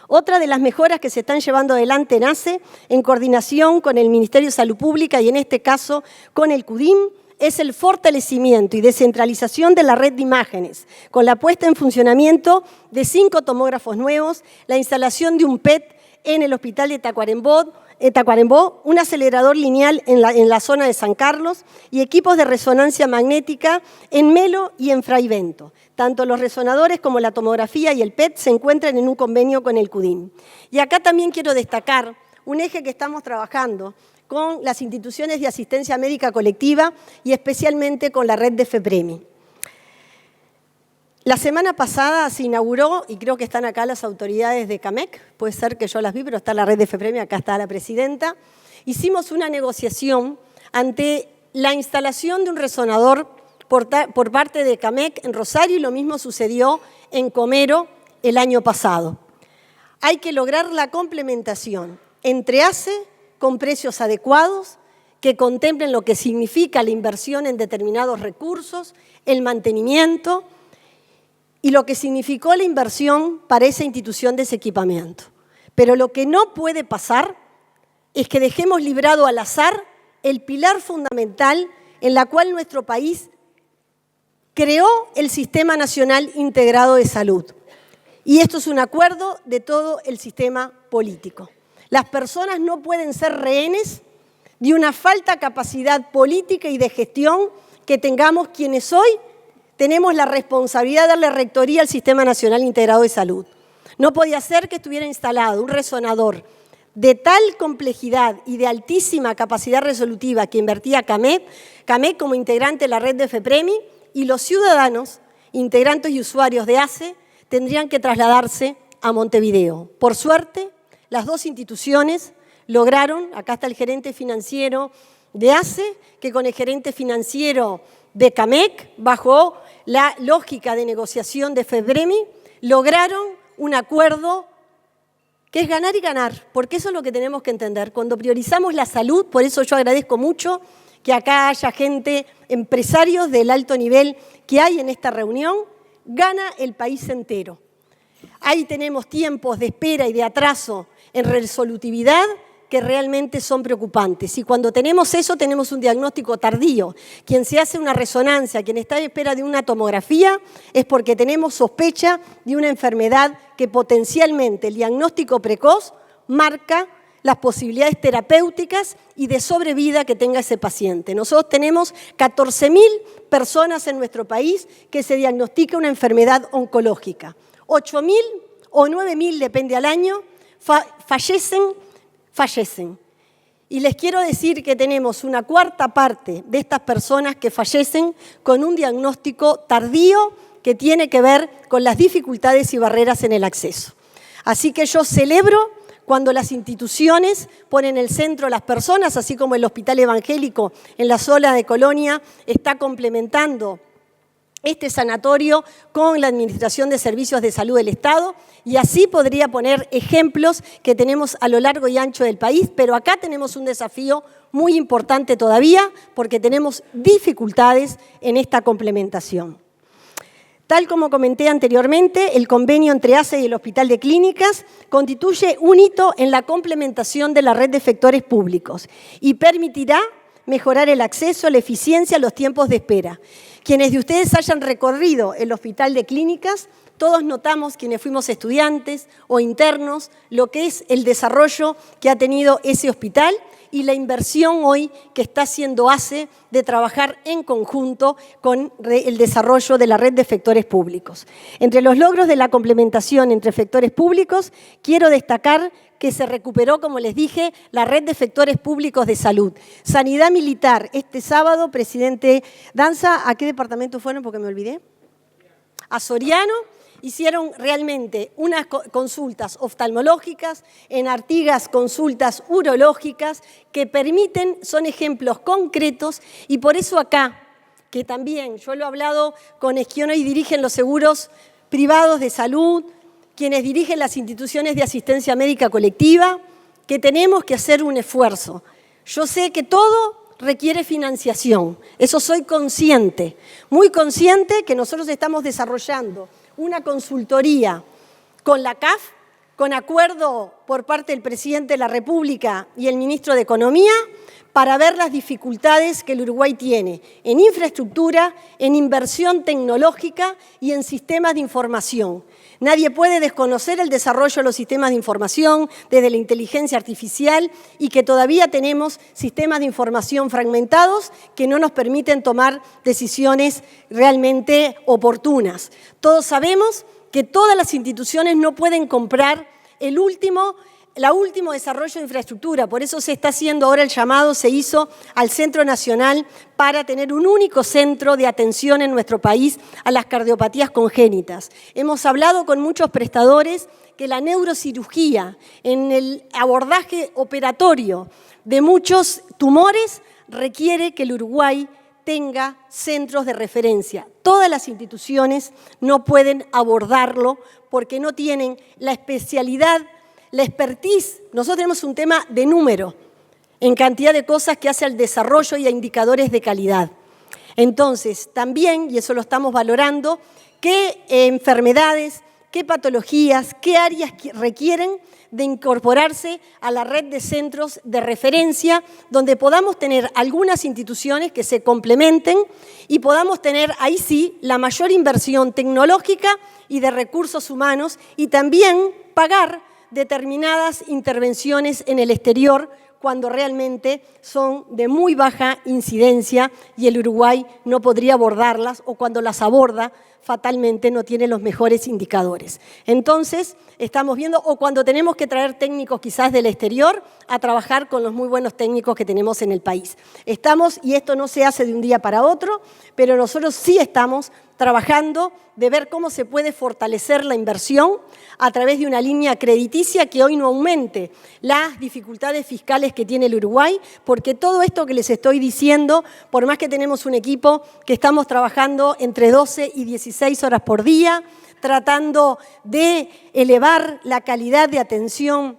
Otra de las mejoras que se están llevando adelante nace en coordinación con el Ministerio de Salud Pública y en este caso con el CUDIM, es el fortalecimiento y descentralización de la red de imágenes, con la puesta en funcionamiento de 5 tomógrafos nuevos, la instalación de un PET en el Hospital de Tacuarembó, un acelerador lineal en la zona de San Carlos y equipos de resonancia magnética en Melo y en Fraivento. Tanto los resonadores como la tomografía y el PET se encuentran en un convenio con el CUDIM. Y acá también quiero destacar un eje que estamos trabajando con las instituciones de asistencia médica colectiva y especialmente con la red de FEPREMI. La semana pasada se inauguró, y creo que están acá las autoridades de CAMEC, puede ser que yo las vi, pero está la red de FEPREMI, acá está la presidenta. Hicimos una negociación ante la instalación de un resonador por parte de CAMEC en Rosario y lo mismo sucedió en Comero el año pasado. Hay que lograr la complementación entre ACE con precios adecuados que contemplen lo que significa la inversión en determinados recursos, el mantenimiento y lo que significó la inversión para esa institución de ese equipamiento. Pero lo que no puede pasar es que dejemos librado al azar el pilar fundamental en la cual nuestro país creó el Sistema Nacional Integrado de Salud. Y esto es un acuerdo de todo el sistema político. Las personas no pueden ser rehenes de una falta de capacidad política y de gestión que tengamos quienes hoy tenemos la responsabilidad de darle rectoría al Sistema Nacional Integrado de Salud. No podía ser que estuviera instalado un resonador de tal complejidad y de altísima capacidad resolutiva que invertía CAMEC como integrante de la red de FEPREMI, y los ciudadanos, integrantes y usuarios de ACE, tendrían que trasladarse a Montevideo. Por suerte, las dos instituciones lograron, acá está el gerente financiero de ACE, que con el gerente financiero de CAMEC, bajo la lógica de negociación de FEPREMI, lograron un acuerdo que es ganar y ganar, porque eso es lo que tenemos que entender. Cuando priorizamos la salud, por eso yo agradezco mucho que acá haya gente, empresarios del alto nivel que hay en esta reunión, gana el país entero. Ahí tenemos tiempos de espera y de atraso en resolutividad que realmente son preocupantes. Y cuando tenemos eso, tenemos un diagnóstico tardío. Quien se hace una resonancia, quien está en espera de una tomografía, es porque tenemos sospecha de una enfermedad que potencialmente el diagnóstico precoz marca las posibilidades terapéuticas y de sobrevida que tenga ese paciente. Nosotros tenemos 14.000 personas en nuestro país que se diagnostica una enfermedad oncológica. 8.000 o 9.000, depende al año, fallecen. Y les quiero decir que tenemos una cuarta parte de estas personas que fallecen con un diagnóstico tardío que tiene que ver con las dificultades y barreras en el acceso. Así que yo celebro cuando las instituciones ponen en el centro a las personas, así como el Hospital Evangélico en la zona de Colonia está complementando este sanatorio con la Administración de Servicios de Salud del Estado, y así podría poner ejemplos que tenemos a lo largo y ancho del país, pero acá tenemos un desafío muy importante todavía porque tenemos dificultades en esta complementación. Tal como comenté anteriormente, el convenio entre ACE y el Hospital de Clínicas constituye un hito en la complementación de la red de efectores públicos y permitirá mejorar el acceso, la eficiencia, los tiempos de espera. Quienes de ustedes hayan recorrido el Hospital de Clínicas, todos notamos, quienes fuimos estudiantes o internos, lo que es el desarrollo que ha tenido ese hospital y la inversión hoy que está haciendo ACE de trabajar en conjunto con el desarrollo de la red de efectores públicos. Entre los logros de la complementación entre efectores públicos, quiero destacar que se recuperó, como les dije, la red de efectores públicos de salud. Sanidad Militar, este sábado, presidente Danza, ¿a qué departamento fueron? Porque me olvidé. A Soriano. Hicieron realmente unas consultas oftalmológicas, en Artigas consultas urológicas que permiten, son ejemplos concretos, y por eso acá, que también yo lo he hablado con quienes hoy dirigen los seguros privados de salud, quienes dirigen las instituciones de asistencia médica colectiva, que tenemos que hacer un esfuerzo. Yo sé que todo requiere financiación, eso soy consciente, muy consciente que nosotros estamos desarrollando una consultoría con la CAF, con acuerdo por parte del presidente de la República y el ministro de Economía, para ver las dificultades que el Uruguay tiene en infraestructura, en inversión tecnológica y en sistemas de información. Nadie puede desconocer el desarrollo de los sistemas de información desde la inteligencia artificial y que todavía tenemos sistemas de información fragmentados que no nos permiten tomar decisiones realmente oportunas. Todos sabemos que todas las instituciones no pueden comprar el último desarrollo de infraestructura, por eso se está haciendo ahora el llamado, se hizo al Centro Nacional para tener un único centro de atención en nuestro país a las cardiopatías congénitas. Hemos hablado con muchos prestadores que la neurocirugía en el abordaje operatorio de muchos tumores requiere que el Uruguay tenga centros de referencia. Todas las instituciones no pueden abordarlo porque no tienen la especialidad, la expertise. Nosotros tenemos un tema de número en cantidad de cosas que hace al desarrollo y a indicadores de calidad. Entonces, también, y eso lo estamos valorando, qué enfermedades, qué patologías, qué áreas requieren de incorporarse a la red de centros de referencia, donde podamos tener algunas instituciones que se complementen y podamos tener, ahí sí, la mayor inversión tecnológica y de recursos humanos y también pagar determinadas intervenciones en el exterior cuando realmente son de muy baja incidencia y el Uruguay no podría abordarlas o cuando las aborda fatalmente no tiene los mejores indicadores. Entonces, estamos viendo, o cuando tenemos que traer técnicos quizás del exterior a trabajar con los muy buenos técnicos que tenemos en el país. Estamos, y esto no se hace de un día para otro, pero nosotros sí estamos trabajando de ver cómo se puede fortalecer la inversión a través de una línea crediticia que hoy no aumente las dificultades fiscales que tiene el Uruguay, porque todo esto que les estoy diciendo, por más que tenemos un equipo que estamos trabajando entre 12 y 16 horas por día, tratando de elevar la calidad de atención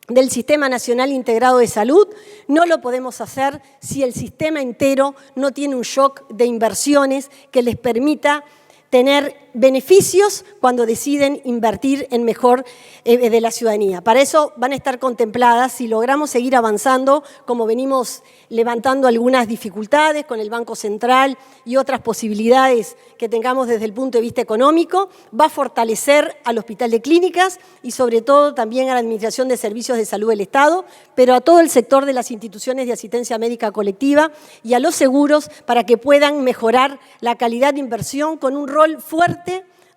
del Sistema Nacional Integrado de Salud, no lo podemos hacer si el sistema entero no tiene un shock de inversiones que les permita tener beneficios cuando deciden invertir en mejor de la ciudadanía. Para eso van a estar contempladas, si logramos seguir avanzando, como venimos levantando algunas dificultades con el Banco Central y otras posibilidades que tengamos desde el punto de vista económico, va a fortalecer al Hospital de Clínicas y sobre todo también a la Administración de Servicios de Salud del Estado, pero a todo el sector de las instituciones de asistencia médica colectiva y a los seguros para que puedan mejorar la calidad de inversión con un rol fuerte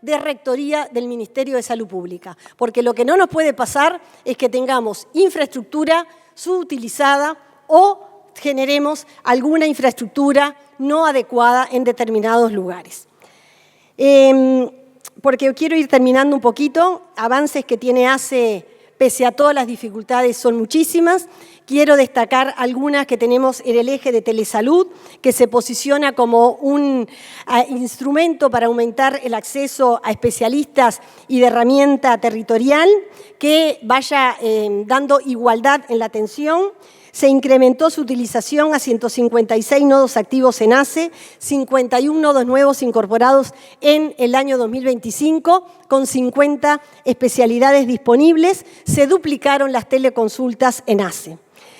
de rectoría del Ministerio de Salud Pública. Porque lo que no nos puede pasar es que tengamos infraestructura subutilizada o generemos alguna infraestructura no adecuada en determinados lugares. porque quiero ir terminando un poquito. Avances que tiene ACE, pese a todas las dificultades, son muchísimas. Quiero destacar algunas que tenemos en el eje de telesalud, que se posiciona como un instrumento para aumentar el acceso a especialistas y de herramienta territorial, que vaya dando igualdad en la atención. Se incrementó su utilización a 156 nodos activos en ACE, 51 nodos nuevos incorporados en el año 2025, con 50 especialidades disponibles. Se duplicaron las teleconsultas en ACE.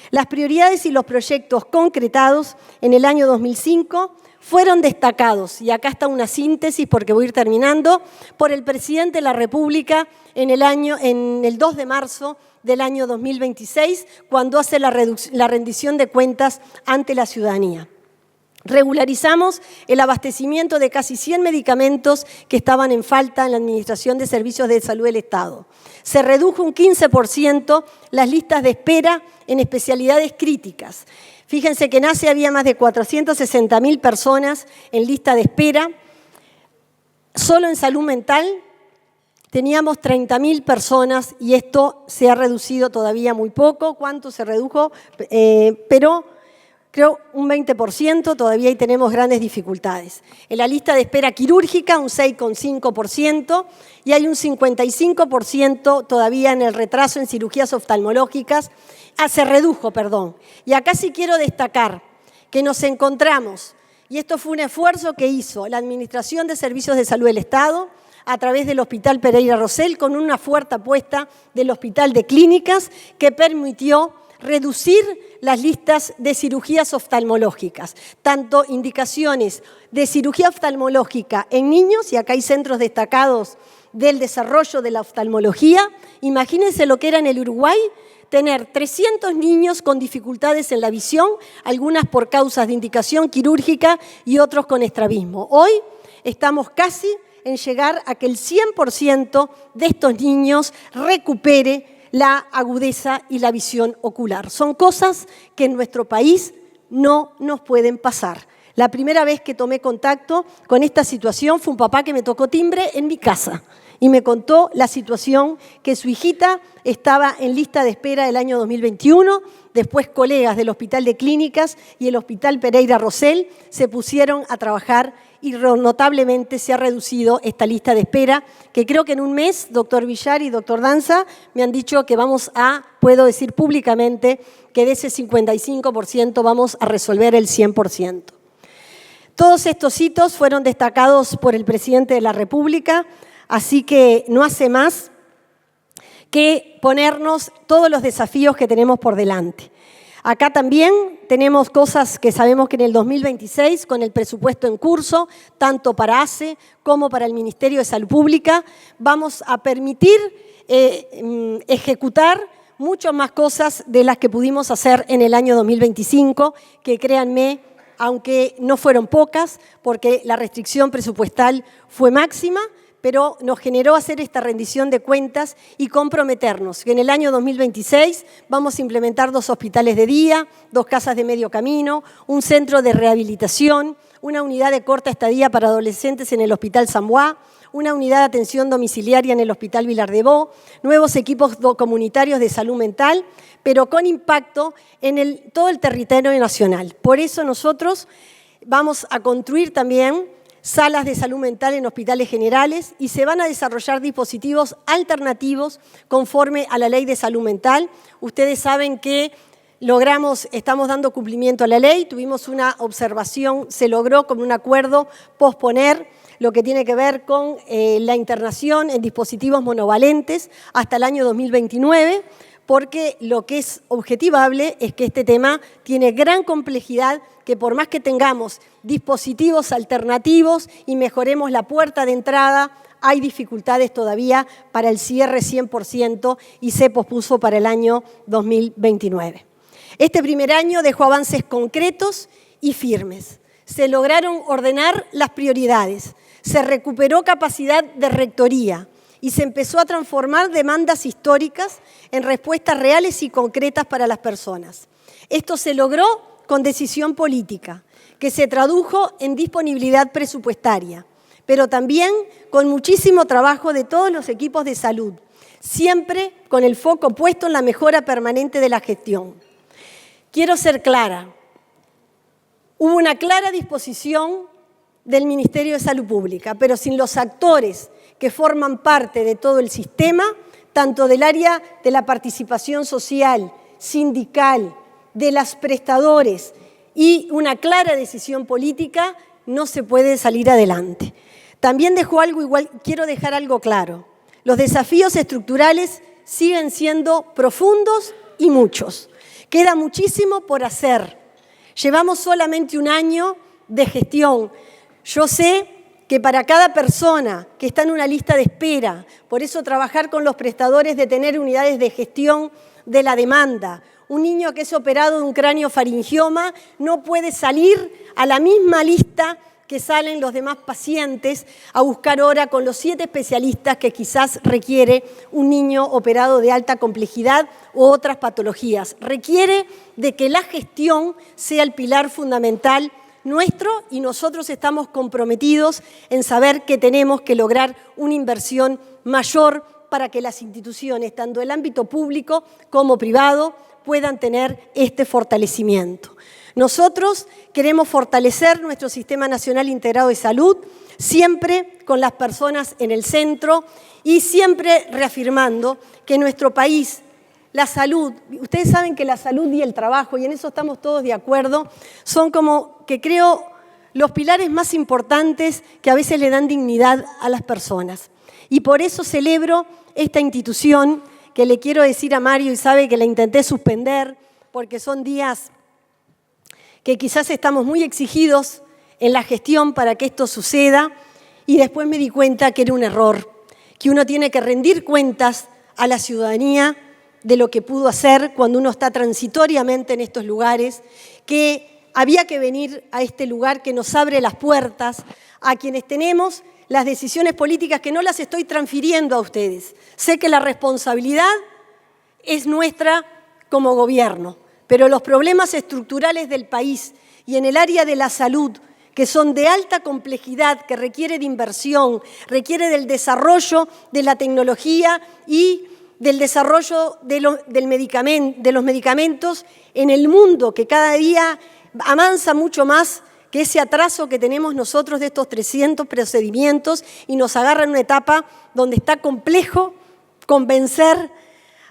Las prioridades y los proyectos concretados en el año 2005 fueron destacados, y acá está una síntesis porque voy a ir terminando, por el presidente de la República en el 2 de marzo del año 2026, cuando hace la rendición de cuentas ante la ciudadanía. Regularizamos el abastecimiento de casi 100 medicamentos que estaban en falta en la Administración de Servicios de Salud del Estado. Se redujo un 15% las listas de espera en especialidades críticas. Fíjense que en ACE había más de 460.000 personas en lista de espera. Solo en salud mental teníamos 30.000 personas y esto se ha reducido todavía muy poco. ¿Cuánto se redujo? Pero creo un 20%, todavía ahí tenemos grandes dificultades. En la lista de espera quirúrgica, un 6,5%, y hay un 55% todavía en el retraso en cirugías oftalmológicas. Se redujo, perdón. Y acá sí quiero destacar que nos encontramos, y esto fue un esfuerzo que hizo la Administración de Servicios de Salud del Estado, a través del Hospital Pereira Rosell, con una fuerte apuesta del Hospital de Clínicas, que permitió reducir las listas de cirugías oftalmológicas, tanto indicaciones de cirugía oftalmológica en niños, y acá hay centros destacados del desarrollo de la oftalmología. Imagínense lo que era en el Uruguay, tener 300 niños con dificultades en la visión, algunas por causas de indicación quirúrgica y otros con estrabismo. Hoy estamos casi en llegar a que el 100% de estos niños recupere la agudeza y la visión ocular. Son cosas que en nuestro país no nos pueden pasar. La primera vez que tomé contacto con esta situación fue un papá que me tocó timbre en mi casa y me contó la situación, que su hijita estaba en lista de espera del año 2021, después colegas del Hospital de Clínicas y el Hospital Pereira Rosell se pusieron a trabajar y notablemente se ha reducido esta lista de espera, que creo que en un mes, doctor Villar y doctor Danza, me han dicho que vamos a, puedo decir públicamente, que de ese 55% vamos a resolver el 100%. Todos estos hitos fueron destacados por el presidente de la República, así que no hace más que ponernos todos los desafíos que tenemos por delante. Acá también tenemos cosas que sabemos que en el 2026, con el presupuesto en curso, tanto para ACE como para el Ministerio de Salud Pública, vamos a permitir ejecutar muchas más cosas de las que pudimos hacer en el año 2025, que créanme, aunque no fueron pocas, porque la restricción presupuestal fue máxima, pero nos generó hacer esta rendición de cuentas y comprometernos que en el año 2026 vamos a implementar 2 hospitales de día, 2 casas de medio camino, un centro de rehabilitación, una unidad de corta estadía para adolescentes en el Hospital San Bois, una unidad de atención domiciliaria en el Hospital Vilar de Bo, nuevos equipos comunitarios de salud mental, pero con impacto en todo el territorio nacional. Por eso nosotros vamos a construir también salas de salud mental en hospitales generales y se van a desarrollar dispositivos alternativos conforme a la Ley de Salud Mental. Ustedes saben que estamos dando cumplimiento a la ley, tuvimos una observación, se logró con un acuerdo posponer lo que tiene que ver con la internación en dispositivos monovalentes hasta el año 2029, porque lo que es objetivable es que este tema tiene gran complejidad, que por más que tengamos dispositivos alternativos y mejoremos la puerta de entrada, hay dificultades todavía para el cierre 100% y se pospuso para el año 2029. Este primer año dejó avances concretos y firmes. Se lograron ordenar las prioridades, se recuperó capacidad de rectoría y se empezó a transformar demandas históricas en respuestas reales y concretas para las personas. Esto se logró con decisión política, que se tradujo en disponibilidad presupuestaria, pero también con muchísimo trabajo de todos los equipos de salud, siempre con el foco puesto en la mejora permanente de la gestión. Quiero ser clara. Hubo una clara disposición del Ministerio de Salud Pública, pero sin los actores que forman parte de todo el sistema, tanto del área de la participación social, sindical, de los prestadores y una clara decisión política, no se puede salir adelante. También dejó algo igual, quiero dejar algo claro. Los desafíos estructurales siguen siendo profundos y muchos. Queda muchísimo por hacer. Llevamos solamente un año de gestión. Yo sé que para cada persona que está en una lista de espera, por eso trabajar con los prestadores de tener unidades de gestión de la demanda. Un niño que es operado de un craneofaringioma no puede salir a la misma lista que salen los demás pacientes a buscar hora con los 7 especialistas que quizás requiere un niño operado de alta complejidad u otras patologías. Requiere de que la gestión sea el pilar fundamental nuestro y nosotros estamos comprometidos en saber que tenemos que lograr una inversión mayor para que las instituciones, tanto del ámbito público como privado, puedan tener este fortalecimiento. Nosotros queremos fortalecer nuestro Sistema Nacional Integrado de Salud, siempre con las personas en el centro y siempre reafirmando que en nuestro país la salud, ustedes saben que la salud y el trabajo, y en eso estamos todos de acuerdo, son como que creo los pilares más importantes que a veces le dan dignidad a las personas. Y por eso celebro esta institución que le quiero decir a Mario, y sabe que la intenté suspender porque son días que quizás estamos muy exigidos en la gestión para que esto suceda, y después me di cuenta que era un error, que uno tiene que rendir cuentas a la ciudadanía de lo que pudo hacer cuando uno está transitoriamente en estos lugares, que había que venir a este lugar que nos abre las puertas a quienes tenemos las decisiones políticas, que no las estoy transfiriendo a ustedes. Sé que la responsabilidad es nuestra como gobierno, pero los problemas estructurales del país y en el área de la salud, que son de alta complejidad, que requiere de inversión, requiere del desarrollo de la tecnología y del desarrollo de los medicamentos en el mundo, que cada día avanza mucho más que ese atraso que tenemos nosotros de estos 300 procedimientos y nos agarra en una etapa donde está complejo convencer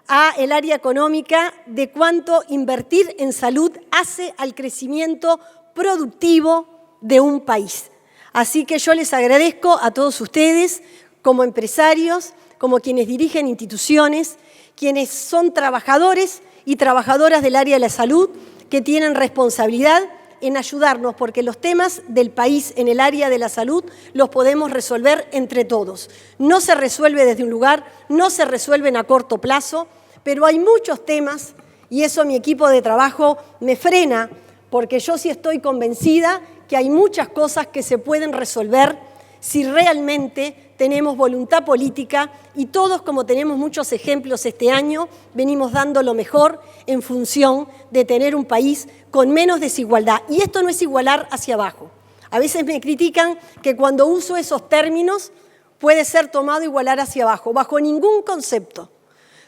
a el área económica de cuánto invertir en salud hace al crecimiento productivo de un país. Así que yo les agradezco a todos ustedes, como empresarios, como quienes dirigen instituciones, quienes son trabajadores y trabajadoras del área de la salud, que tienen responsabilidad en ayudarnos, porque los temas del país en el área de la salud los podemos resolver entre todos. No se resuelve desde un lugar, no se resuelven a corto plazo, pero hay muchos temas, y eso mi equipo de trabajo me frena, porque yo sí estoy convencida que hay muchas cosas que se pueden resolver si realmente tenemos voluntad política, y todos, como tenemos muchos ejemplos este año, venimos dando lo mejor en función de tener un país con menos desigualdad. Y esto no es igualar hacia abajo. A veces me critican que cuando uso esos términos puede ser tomado igualar hacia abajo, bajo ningún concepto.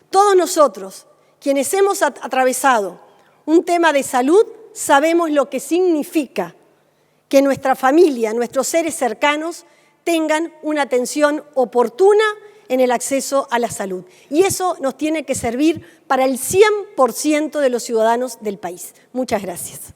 Todos nosotros, quienes hemos atravesado un tema de salud, sabemos lo que significa que nuestra familia, nuestros seres cercanos, tengan una atención oportuna en el acceso a la salud. Y eso nos tiene que servir para el 100% de los ciudadanos del país. Muchas gracias.